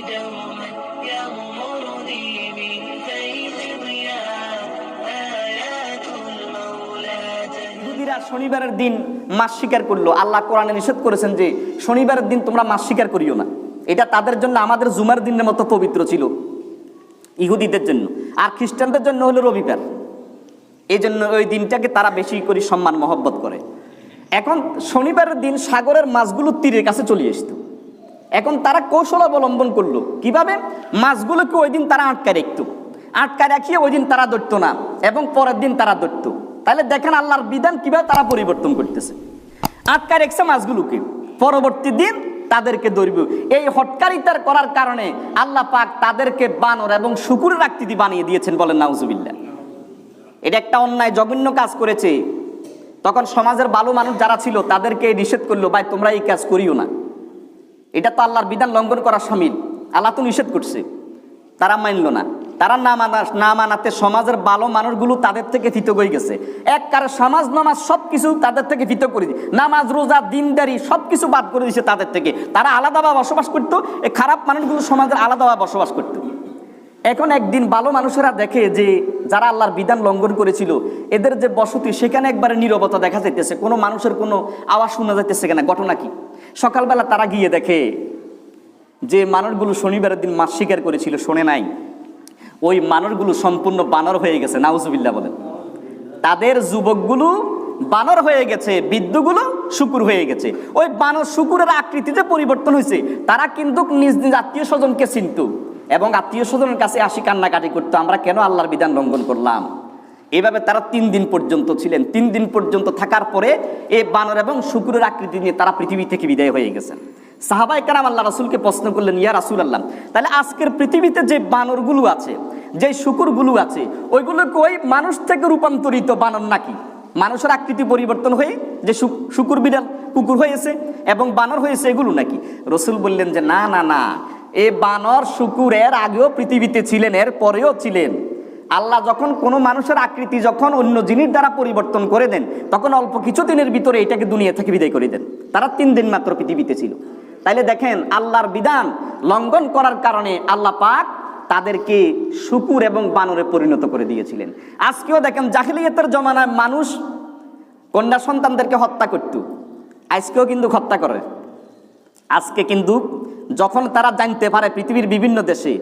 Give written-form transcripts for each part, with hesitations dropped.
دوما يغمرني من فيض ضياء آيات المولى ইহুদিরা শনিবারের দিন মাছ শিকার করলো। আল্লাহ কোরআনে নিষেধ করেছেন যে শনিবারের দিন তোমরা মাছ শিকার করিও না। এটা তাদের জন্য আমাদের জুমার দিনের মতো পবিত্র ছিল ইহুদিদের জন্য, আর খ্রিস্টানদের জন্য হলো রবিবার। এই জন্য ওই দিনটাকে তারা বেশি করে সম্মান মহব্বত করে। এখন শনিবারের দিন সাগরের মাছগুলো তীরের কাছে চলে আসতো। এখন তারা কৌশল অবলম্বন করলো কিভাবে, মাছগুলোকে ওই দিন তারা আটকায় রাখতো, আটকায় রাখিয়ে ওই দিন তারা ধরতো না এবং পরের দিন তারা ধরতো। তাহলে দেখেন আল্লাহর বিধান কিভাবে তারা পরিবর্তন করতেছে। আটকায় রেখেছে মাছগুলোকে, পরবর্তী দিন তাদেরকে ধরব। এই হটকারিতার করার কারণে আল্লাহ পাক তাদেরকে বানর এবং শুকুরের আকৃতি বানিয়ে দিয়েছেন, বলেন নাউজুবিল্লাহ। এটা একটা অন্যায় জঘন্য কাজ করেছে। তখন সমাজের ভালো মানুষ যারা ছিল তাদেরকে নিষেধ করলো, ভাই তোমরা এই কাজ করিও না, এটা তো আল্লাহর বিধান লঙ্ঘন করা শামিল, আল্লাহ তো নিষেধ করছে। তারা মানল না। তারা না মানাতে সমাজের ভালো মানুষগুলো তাদের থেকে পৃথক হয়ে গেছে। এক কারো সমাজ নামাজ সব কিছু তাদের থেকে পৃথক করে দিয়েছে, নামাজ রোজা দিনদারি সব কিছু বাদ করে দিয়েছে তাদের থেকে। তারা আলাদাভাবে বসবাস করতো, এই খারাপ মানুষগুলো সমাজের আলাদাভাবে বসবাস করতো। এখন একদিন ভালো মানুষেরা দেখে যে যারা আল্লাহর বিধান লঙ্ঘন করেছিল এদের যে বসতি, সেখানে একবারে নীরবতা দেখা যাইতেছে, কোনো মানুষের কোনো আওয়াজ শোনা যাইতেছে কিনা। ঘটনা কি, সকালবেলা তারা গিয়ে দেখে যে মানুষগুলো শনিবারের দিন মাছ শিকার করেছিল, শোনে নাই, ওই মানুষগুলো সম্পূর্ণ বানর হয়ে গেছে। নাউজুবিল্লাহ বলেন। তাদের যুবকগুলো বানর হয়ে গেছে, বৃদ্ধগুলো শুকুর হয়ে গেছে। ওই বানর শুকুরের আকৃতিতে পরিবর্তন হয়েছে। তারা কিন্তু নিজ নিজ আত্মীয় স্বজনকে চিনত এবং আত্মীয় স্বজনের কাছে আসি কান্নাকাটি করতো, আমরা কেন আল্লাহর বিধান লঙ্ঘন করলাম। এভাবে তারা 3 দিন পর্যন্ত ছিলেন। 3 দিন পর্যন্ত থাকার পরে এই বানর এবং শুকুরের আকৃতি নিয়ে তারা পৃথিবী থেকে বিদায় হয়ে গেছেন। সাহাবায়ে কেরাম আল্লাহ রাসূলকে প্রশ্ন করলেন, ইয়া রাসূলুল্লাহ, তাহলে আজকের পৃথিবীতে যে বানরগুলো আছে, যে শুকুরগুলো আছে, ওইগুলোকে ওই মানুষ থেকে রূপান্তরিত বানর নাকি? মানুষের আকৃতি পরিবর্তন হয়ে যে শুকুর বিড়াল কুকুর হয়েছে এবং বানর হয়েছে, এগুলো নাকি? রাসূল বললেন যে না না না, এ বানর শুকুর এর আগেও পৃথিবীতে ছিলেন, এর পরেও ছিলেন। আল্লাহ যখন কোনো মানুষের আকৃতি যখন অন্য জিনিস দ্বারা পরিবর্তন করে দেন, তখন অল্প কিছু দিনের ভিতরে এটাকে দুনিয়া থেকে বিদায় করে দেন। তারা 3 দিন মাত্র পৃথিবীতে ছিল। তাইলে দেখেন আল্লাহর বিধান লঙ্ঘন করার কারণে আল্লাহ পাক তাদেরকে শুকুর এবং বানরে পরিণত করে দিয়েছিলেন। আজকেও দেখেন জাহেলিয়াতের জমানায় মানুষ কন্যা সন্তানদেরকে হত্যা করত, আজকেও কিন্তু হত্যা করে। আজকে কিন্তু যখন তারা জানতে পারে পৃথিবীর বিভিন্ন দেশে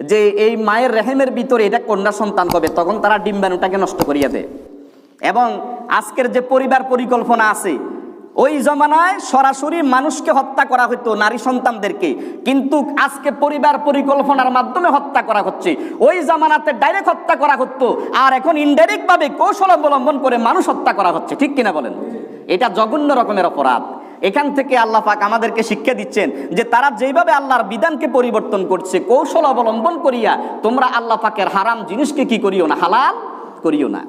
যে এই মায়ের রেহেমের ভিতরে এটা কন্যা সন্তান হবে, তখন তারা ডিম্বাণুটাকে নষ্ট করিয়া দেয়। এবং আজকের যে পরিবার পরিকল্পনা আছে, ওই জমানায় সরাসরি মানুষকে হত্যা করা হতো, নারী সন্তানদেরকে, কিন্তু আজকে পরিবার পরিকল্পনার মাধ্যমে হত্যা করা হচ্ছে। ওই জামানাতে ডাইরেক্ট হত্যা করা হতো, আর এখন ইনডাইরেক্ট ভাবে কৌশল অবলম্বন করে মানুষ হত্যা করা হচ্ছে। ঠিক কিনা বলেন? এটা জঘন্য রকমের অপরাধ। এখান থেকে আল্লাহ পাক আমাদেরকে শিক্ষা দিচ্ছেন যে তারা যেভাবে আল্লাহর বিধানকে পরিবর্তন করছে কৌশল অবলম্বন করিয়া, তোমরা আল্লাহ পাকের হারাম জিনিসকে কি করিও না, হালাল করিও না।